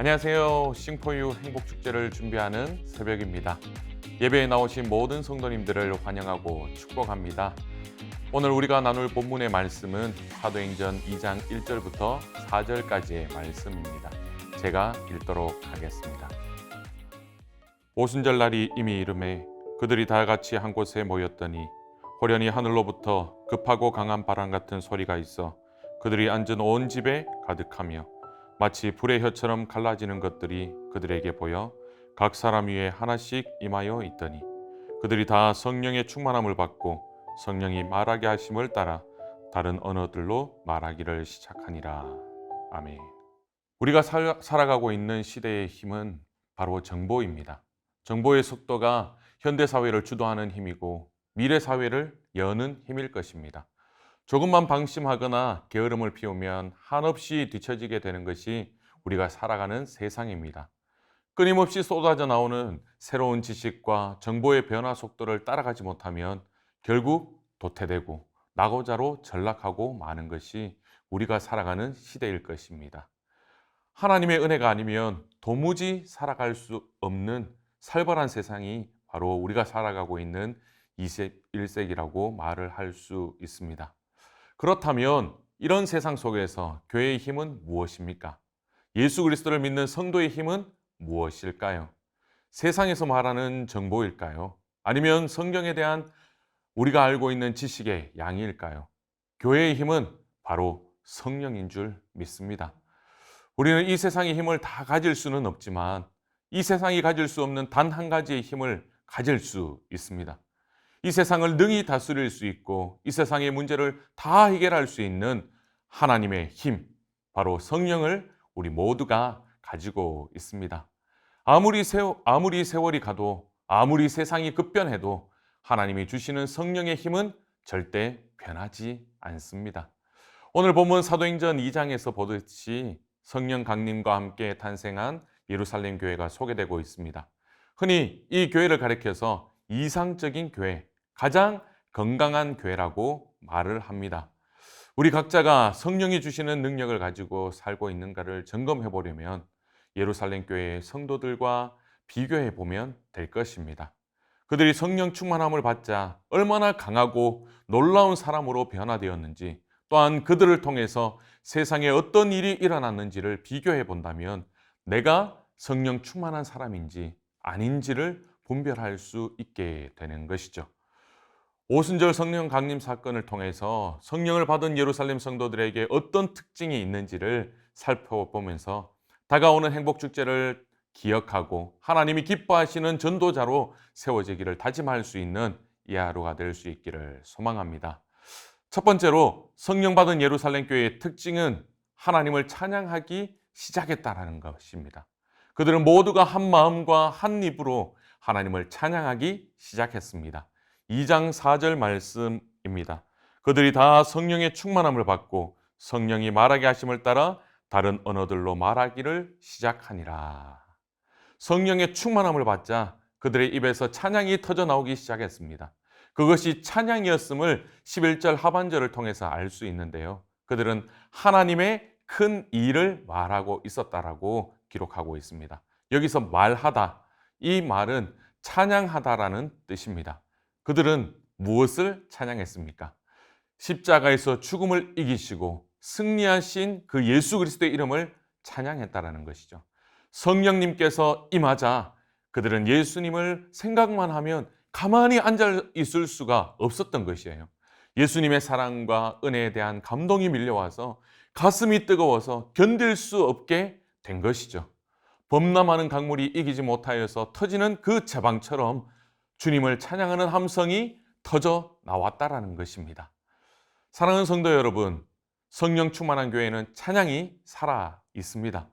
안녕하세요. 싱포유 행복축제를 준비하는 새벽입니다. 예배에 나오신 모든 성도님들을 환영하고 축복합니다. 오늘 우리가 나눌 본문의 말씀은 사도행전 2장 1절부터 4절까지의 말씀입니다. 제가 읽도록 하겠습니다. 오순절 날이 이미 이르매 그들이 다 같이 한 곳에 모였더니 호련히 하늘로부터 급하고 강한 바람 같은 소리가 있어 그들이 앉은 온 집에 가득하며 마치 불의 혀처럼 갈라지는 것들이 그들에게 보여 각 사람 위에 하나씩 임하여 있더니 그들이 다 성령의 충만함을 받고 성령이 말하게 하심을 따라 다른 언어들로 말하기를 시작하니라. 아멘. 우리가 살아가고 있는 시대의 힘은 바로 정보입니다. 정보의 속도가 현대 사회를 주도하는 힘이고 미래 사회를 여는 힘일 것입니다. 조금만 방심하거나 게으름을 피우면 한없이 뒤처지게 되는 것이 우리가 살아가는 세상입니다. 끊임없이 쏟아져 나오는 새로운 지식과 정보의 변화 속도를 따라가지 못하면 결국 도태되고 낙오자로 전락하고 마는 것이 우리가 살아가는 시대일 것입니다. 하나님의 은혜가 아니면 도무지 살아갈 수 없는 살벌한 세상이 바로 우리가 살아가고 있는 21세기라고 말을 할 수 있습니다. 그렇다면 이런 세상 속에서 교회의 힘은 무엇입니까? 예수 그리스도를 믿는 성도의 힘은 무엇일까요? 세상에서 말하는 정보일까요? 아니면 성경에 대한 우리가 알고 있는 지식의 양일까요? 교회의 힘은 바로 성령인 줄 믿습니다. 우리는 이 세상의 힘을 다 가질 수는 없지만 이 세상이 가질 수 없는 단 한 가지의 힘을 가질 수 있습니다. 이 세상을 능히 다스릴 수 있고 이 세상의 문제를 다 해결할 수 있는 하나님의 힘, 바로 성령을 우리 모두가 가지고 있습니다. 아무리 세월이 가도 아무리 세상이 급변해도 하나님이 주시는 성령의 힘은 절대 변하지 않습니다. 오늘 본문 사도행전 2장에서 보듯이 성령 강림과 함께 탄생한 예루살렘 교회가 소개되고 있습니다. 흔히 이 교회를 가리켜서 이상적인 교회, 가장 건강한 교회라고 말을 합니다. 우리 각자가 성령이 주시는 능력을 가지고 살고 있는가를 점검해 보려면 예루살렘 교회의 성도들과 비교해 보면 될 것입니다. 그들이 성령 충만함을 받자 얼마나 강하고 놀라운 사람으로 변화되었는지, 또한 그들을 통해서 세상에 어떤 일이 일어났는지를 비교해 본다면 내가 성령 충만한 사람인지 아닌지를 분별할 수 있게 되는 것이죠. 오순절 성령 강림 사건을 통해서 성령을 받은 예루살렘 성도들에게 어떤 특징이 있는지를 살펴보면서 다가오는 행복축제를 기억하고 하나님이 기뻐하시는 전도자로 세워지기를 다짐할 수 있는 이 하루가 될 수 있기를 소망합니다. 첫 번째로 성령 받은 예루살렘 교회의 특징은 하나님을 찬양하기 시작했다라는 것입니다. 그들은 모두가 한 마음과 한 입으로 하나님을 찬양하기 시작했습니다. 2장 4절 말씀입니다. 그들이 다 성령의 충만함을 받고 성령이 말하게 하심을 따라 다른 언어들로 말하기를 시작하니라. 성령의 충만함을 받자 그들의 입에서 찬양이 터져 나오기 시작했습니다. 그것이 찬양이었음을 11절 하반절을 통해서 알 수 있는데요. 그들은 하나님의 큰 일을 말하고 있었다라고 기록하고 있습니다. 여기서 말하다, 이 말은 찬양하다라는 뜻입니다. 그들은 무엇을 찬양했습니까? 십자가에서 죽음을 이기시고 승리하신 그 예수 그리스도의 이름을 찬양했다라는 것이죠. 성령님께서 임하자 그들은 예수님을 생각만 하면 가만히 앉아 있을 수가 없었던 것이에요. 예수님의 사랑과 은혜에 대한 감동이 밀려와서 가슴이 뜨거워서 견딜 수 없게 된 것이죠. 범람하는 강물이 이기지 못하여서 터지는 그 제방처럼 주님을 찬양하는 함성이 터져 나왔다라는 것입니다. 사랑하는 성도 여러분, 성령 충만한 교회는 찬양이 살아 있습니다.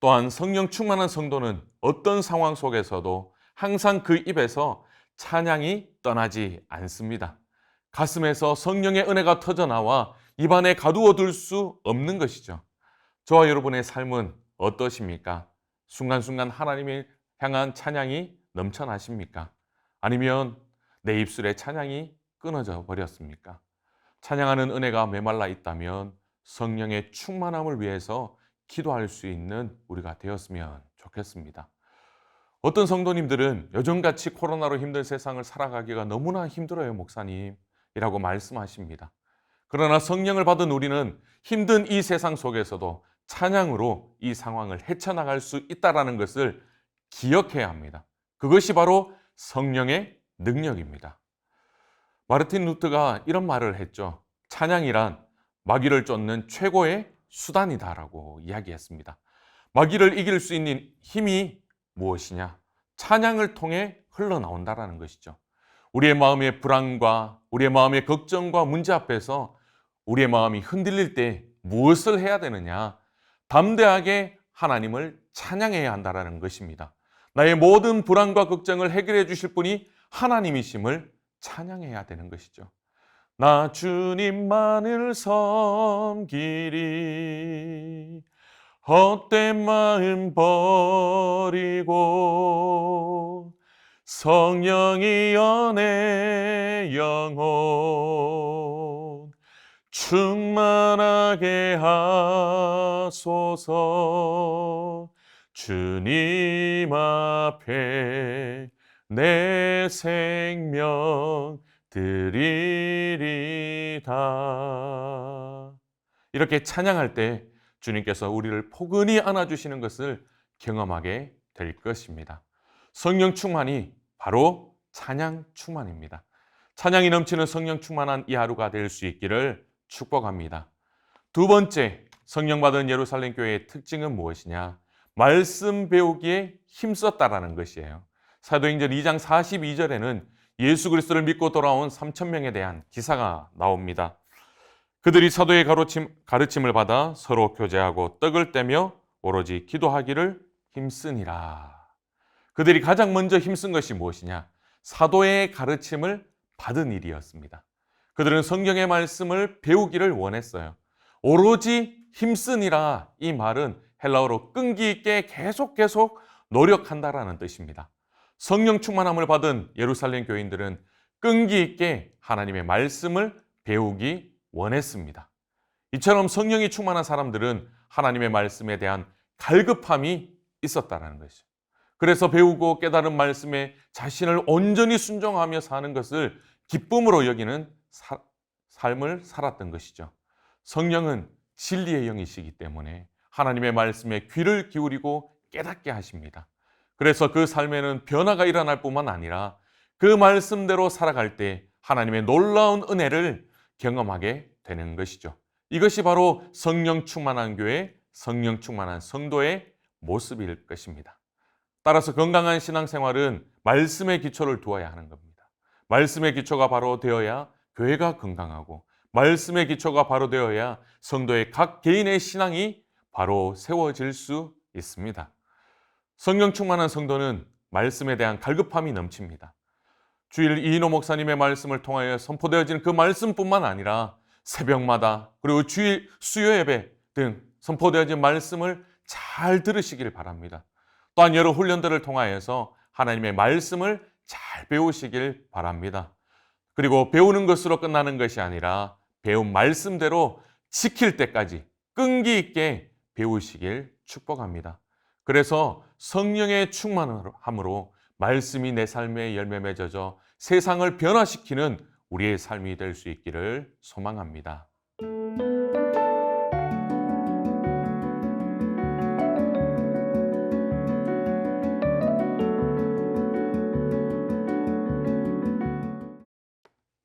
또한 성령 충만한 성도는 어떤 상황 속에서도 항상 그 입에서 찬양이 떠나지 않습니다. 가슴에서 성령의 은혜가 터져 나와 입안에 가두어 둘 수 없는 것이죠. 저와 여러분의 삶은 어떠십니까? 순간순간 하나님을 향한 찬양이 넘쳐나십니까? 아니면 내 입술에 찬양이 끊어져 버렸습니까? 찬양하는 은혜가 메말라 있다면 성령의 충만함을 위해서 기도할 수 있는 우리가 되었으면 좋겠습니다. 어떤 성도님들은 요즘같이 코로나로 힘든 세상을 살아가기가 너무나 힘들어요, 목사님. 이라고 말씀하십니다. 그러나 성령을 받은 우리는 힘든 이 세상 속에서도 찬양으로 이 상황을 헤쳐나갈 수 있다는 것을 기억해야 합니다. 그것이 바로 성령의 능력입니다. 마르틴 루트가 이런 말을 했죠. 찬양이란 마귀를 쫓는 최고의 수단이다라고 이야기했습니다. 마귀를 이길 수 있는 힘이 무엇이냐? 찬양을 통해 흘러나온다라는 것이죠. 우리의 마음의 불안과 우리의 마음의 걱정과 문제 앞에서 우리의 마음이 흔들릴 때 무엇을 해야 되느냐? 담대하게 하나님을 찬양해야 한다는 것입니다. 나의 모든 불안과 걱정을 해결해 주실 분이 하나님이심을 찬양해야 되는 것이죠. 나 주님만을 섬기리 헛된 마음 버리고 성령이여 내 영혼 충만하게 하소서. 주님 앞에 내 생명 드리리다. 이렇게 찬양할 때 주님께서 우리를 포근히 안아주시는 것을 경험하게 될 것입니다. 성령 충만이 바로 찬양 충만입니다. 찬양이 넘치는 성령 충만한 이 하루가 될 수 있기를 축복합니다. 두 번째, 성령 받은 예루살렘 교회의 특징은 무엇이냐? 말씀 배우기에 힘썼다라는 것이에요. 사도행전 2장 42절에는 예수 그리스도를 믿고 돌아온 3,000명에 대한 기사가 나옵니다. 그들이 사도의 가르침을 받아 서로 교제하고 떡을 떼며 오로지 기도하기를 힘쓰니라. 그들이 가장 먼저 힘쓴 것이 무엇이냐? 사도의 가르침을 받은 일이었습니다. 그들은 성경의 말씀을 배우기를 원했어요. 오로지 힘쓰니라, 이 말은 헬라어로 끈기 있게 계속 노력한다라는 뜻입니다. 성령 충만함을 받은 예루살렘 교인들은 끈기 있게 하나님의 말씀을 배우기 원했습니다. 이처럼 성령이 충만한 사람들은 하나님의 말씀에 대한 갈급함이 있었다는 것이죠. 그래서 배우고 깨달은 말씀에 자신을 온전히 순종하며 사는 것을 기쁨으로 여기는 삶을 살았던 것이죠. 성령은 진리의 영이시기 때문에 하나님의 말씀에 귀를 기울이고 깨닫게 하십니다. 그래서 그 삶에는 변화가 일어날 뿐만 아니라 그 말씀대로 살아갈 때 하나님의 놀라운 은혜를 경험하게 되는 것이죠. 이것이 바로 성령 충만한 교회, 성령 충만한 성도의 모습일 것입니다. 따라서 건강한 신앙생활은 말씀의 기초를 두어야 하는 겁니다. 말씀의 기초가 바로 되어야 교회가 건강하고, 말씀의 기초가 바로 되어야 성도의 각 개인의 신앙이 바로 세워질 수 있습니다. 성령 충만한 성도는 말씀에 대한 갈급함이 넘칩니다. 주일 이인호 목사님의 말씀을 통하여 선포되어지는 그 말씀뿐만 아니라 새벽마다 그리고 주일 수요 예배 등 선포되어진 말씀을 잘 들으시길 바랍니다. 또한 여러 훈련들을 통하여서 하나님의 말씀을 잘 배우시길 바랍니다. 그리고 배우는 것으로 끝나는 것이 아니라 배운 말씀대로 지킬 때까지 끈기 있게 배우시길 축복합니다. 그래서 성령의 충만함으로 말씀이 내 삶에 열매 맺어져 세상을 변화시키는 우리의 삶이 될 수 있기를 소망합니다.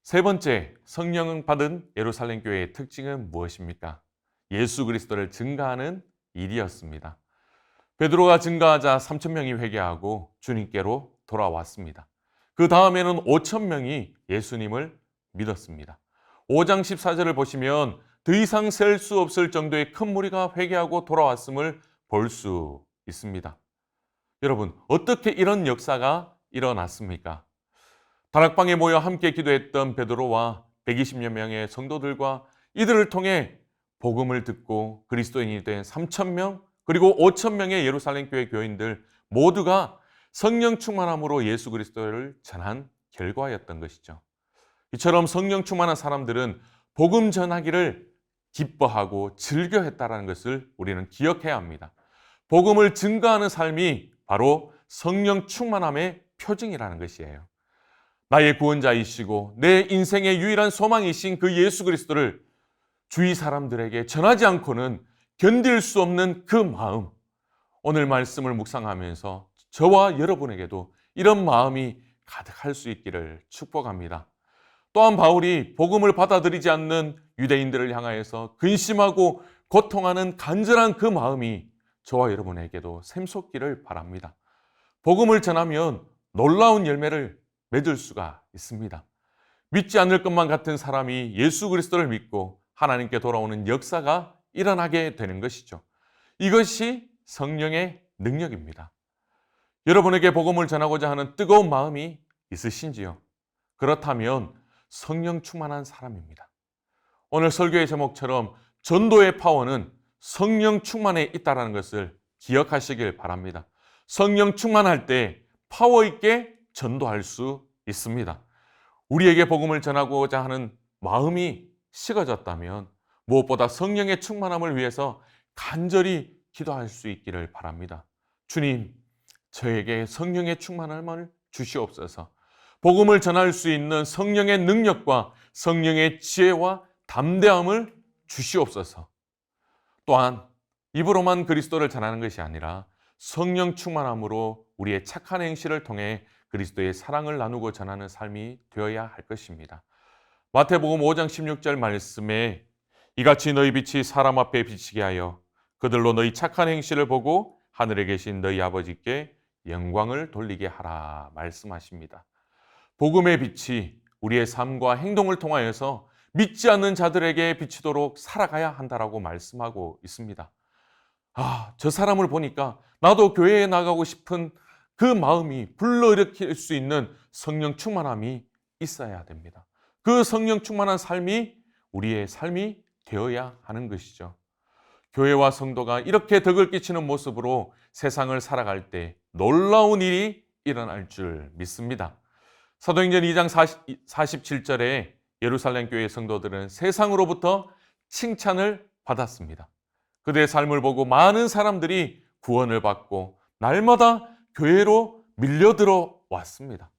세 번째, 성령을 받은 예루살렘 교회의 특징은 무엇입니까? 예수 그리스도를 증거하는 일이었습니다. 베드로가 증거하자 3,000명이 회개하고 주님께로 돌아왔습니다. 그 다음에는 5,000명이 예수님을 믿었습니다. 5장 14절을 보시면 더 이상 셀 수 없을 정도의 큰 무리가 회개하고 돌아왔음을 볼 수 있습니다. 여러분, 어떻게 이런 역사가 일어났습니까? 다락방에 모여 함께 기도했던 베드로와 120여 명의 성도들과 이들을 통해 복음을 듣고 그리스도인이 된 3,000명 그리고 5,000명의 예루살렘 교회 교인들 모두가 성령 충만함으로 예수 그리스도를 전한 결과였던 것이죠. 이처럼 성령 충만한 사람들은 복음 전하기를 기뻐하고 즐겨했다라는 것을 우리는 기억해야 합니다. 복음을 증거하는 삶이 바로 성령 충만함의 표징이라는 것이에요. 나의 구원자이시고 내 인생의 유일한 소망이신 그 예수 그리스도를 주위 사람들에게 전하지 않고는 견딜 수 없는 그 마음, 오늘 말씀을 묵상하면서 저와 여러분에게도 이런 마음이 가득할 수 있기를 축복합니다. 또한 바울이 복음을 받아들이지 않는 유대인들을 향하여서 근심하고 고통하는 간절한 그 마음이 저와 여러분에게도 샘솟기를 바랍니다. 복음을 전하면 놀라운 열매를 맺을 수가 있습니다. 믿지 않을 것만 같은 사람이 예수 그리스도를 믿고 하나님께 돌아오는 역사가 일어나게 되는 것이죠. 이것이 성령의 능력입니다. 여러분에게 복음을 전하고자 하는 뜨거운 마음이 있으신지요? 그렇다면 성령 충만한 사람입니다. 오늘 설교의 제목처럼 전도의 파워는 성령 충만에 있다는 것을 기억하시길 바랍니다. 성령 충만할 때 파워 있게 전도할 수 있습니다. 우리에게 복음을 전하고자 하는 마음이 식어졌다면 무엇보다 성령의 충만함을 위해서 간절히 기도할 수 있기를 바랍니다. 주님, 저에게 성령의 충만함을 주시옵소서. 복음을 전할 수 있는 성령의 능력과 성령의 지혜와 담대함을 주시옵소서. 또한 입으로만 그리스도를 전하는 것이 아니라 성령 충만함으로 우리의 착한 행실을 통해 그리스도의 사랑을 나누고 전하는 삶이 되어야 할 것입니다. 마태복음 5장 16절 말씀에 이같이 너희 빛이 사람 앞에 비치게 하여 그들로 너희 착한 행실을 보고 하늘에 계신 너희 아버지께 영광을 돌리게 하라 말씀하십니다. 복음의 빛이 우리의 삶과 행동을 통하여서 믿지 않는 자들에게 비치도록 살아가야 한다라고 말씀하고 있습니다. 저 사람을 보니까 나도 교회에 나가고 싶은 그 마음이 불러일으킬 수 있는 성령 충만함이 있어야 됩니다. 그 성령 충만한 삶이 우리의 삶이 되어야 하는 것이죠. 교회와 성도가 이렇게 덕을 끼치는 모습으로 세상을 살아갈 때 놀라운 일이 일어날 줄 믿습니다. 사도행전 2장 47절에 예루살렘 교회 성도들은 세상으로부터 칭찬을 받았습니다. 그들의 삶을 보고 많은 사람들이 구원을 받고 날마다 교회로 밀려들어 왔습니다.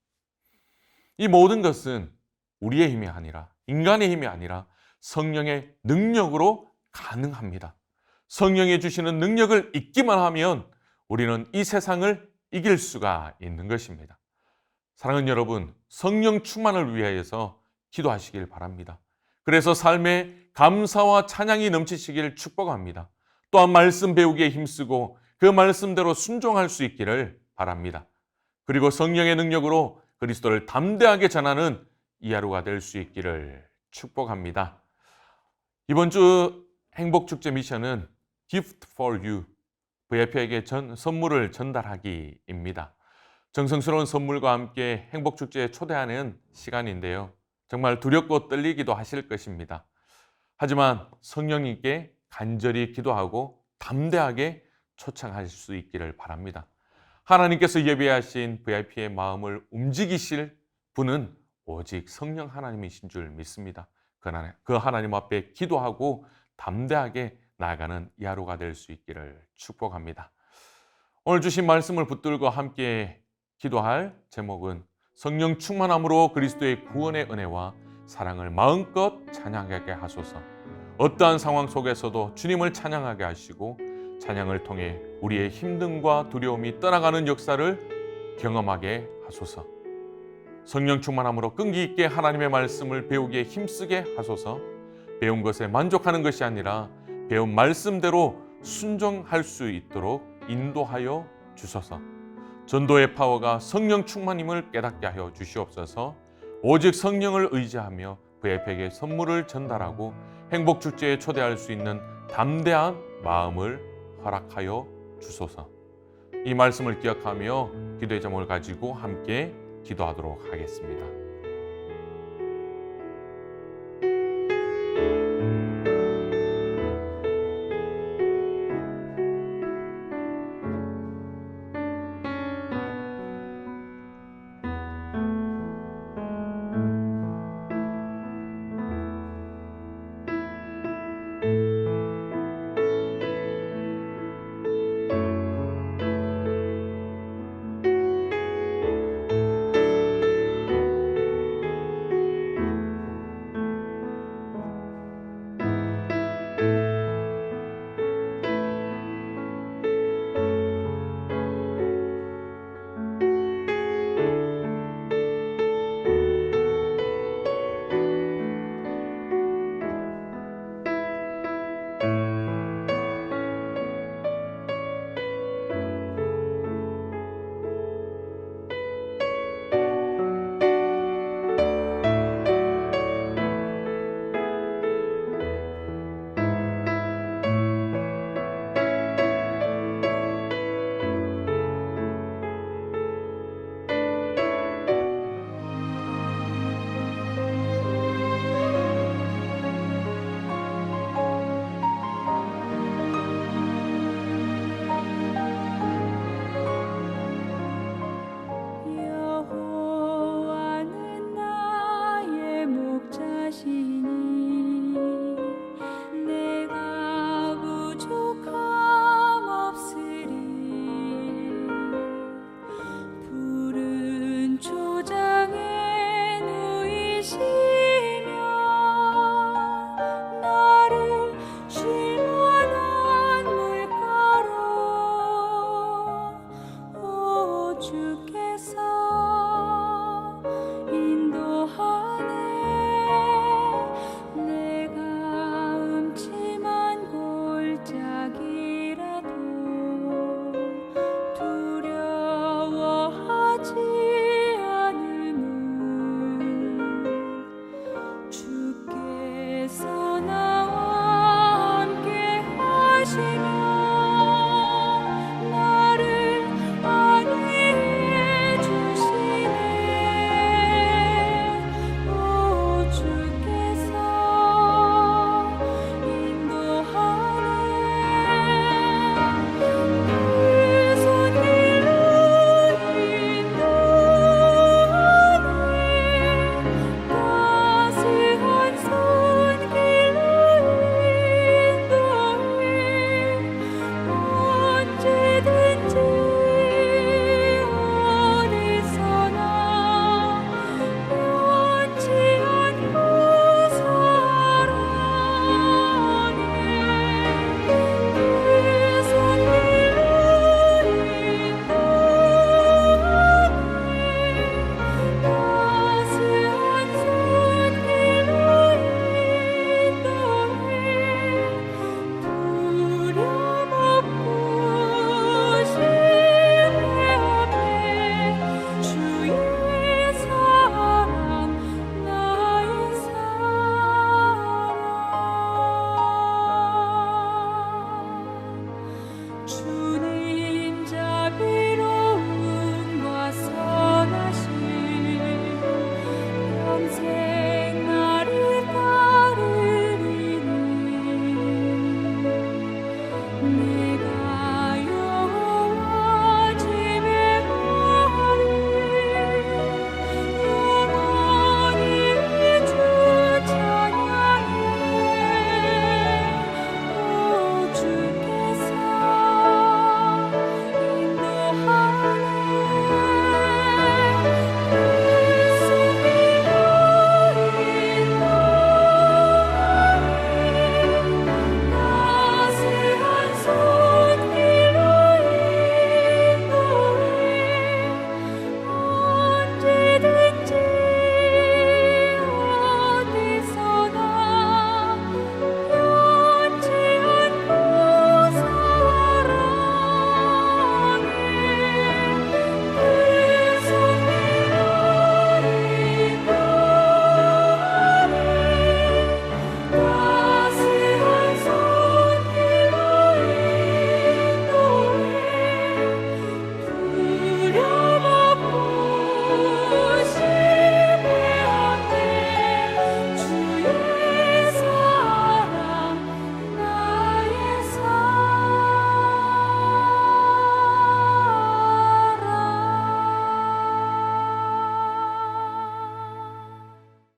이 모든 것은 우리의 힘이 아니라 인간의 힘이 아니라 성령의 능력으로 가능합니다. 성령이 주시는 능력을 잊기만 하면 우리는 이 세상을 이길 수가 있는 것입니다. 사랑하는 여러분, 성령 충만을 위하여서 기도하시길 바랍니다. 그래서 삶에 감사와 찬양이 넘치시길 축복합니다. 또한 말씀 배우기에 힘쓰고 그 말씀대로 순종할 수 있기를 바랍니다. 그리고 성령의 능력으로 그리스도를 담대하게 전하는 이 하루가 될 수 있기를 축복합니다. 이번 주 행복축제 미션은 Gift for You, VIP에게 선물을 전달하기입니다. 정성스러운 선물과 함께 행복축제에 초대하는 시간인데요. 정말 두렵고 떨리기도 하실 것입니다. 하지만 성령님께 간절히 기도하고 담대하게 초청하실 수 있기를 바랍니다. 하나님께서 예비하신 VIP의 마음을 움직이실 분은 오직 성령 하나님이신 줄 믿습니다. 그 하나님 앞에 기도하고 담대하게 나아가는 이 하루가 될 수 있기를 축복합니다. 오늘 주신 말씀을 붙들고 함께 기도할 제목은 성령 충만함으로 그리스도의 구원의 은혜와 사랑을 마음껏 찬양하게 하소서. 어떠한 상황 속에서도 주님을 찬양하게 하시고 찬양을 통해 우리의 힘듦과 두려움이 떠나가는 역사를 경험하게 하소서. 성령 충만함으로 끈기 있게 하나님의 말씀을 배우기에 힘쓰게 하소서. 배운 것에 만족하는 것이 아니라 배운 말씀대로 순종할 수 있도록 인도하여 주소서. 전도의 파워가 성령 충만임을 깨닫게 하여 주시옵소서. 오직 성령을 의지하며 VIP에게 선물을 전달하고 행복축제에 초대할 수 있는 담대한 마음을 허락하여 주소서. 이 말씀을 기억하며 기도의 제목을 가지고 함께 기도하도록 하겠습니다.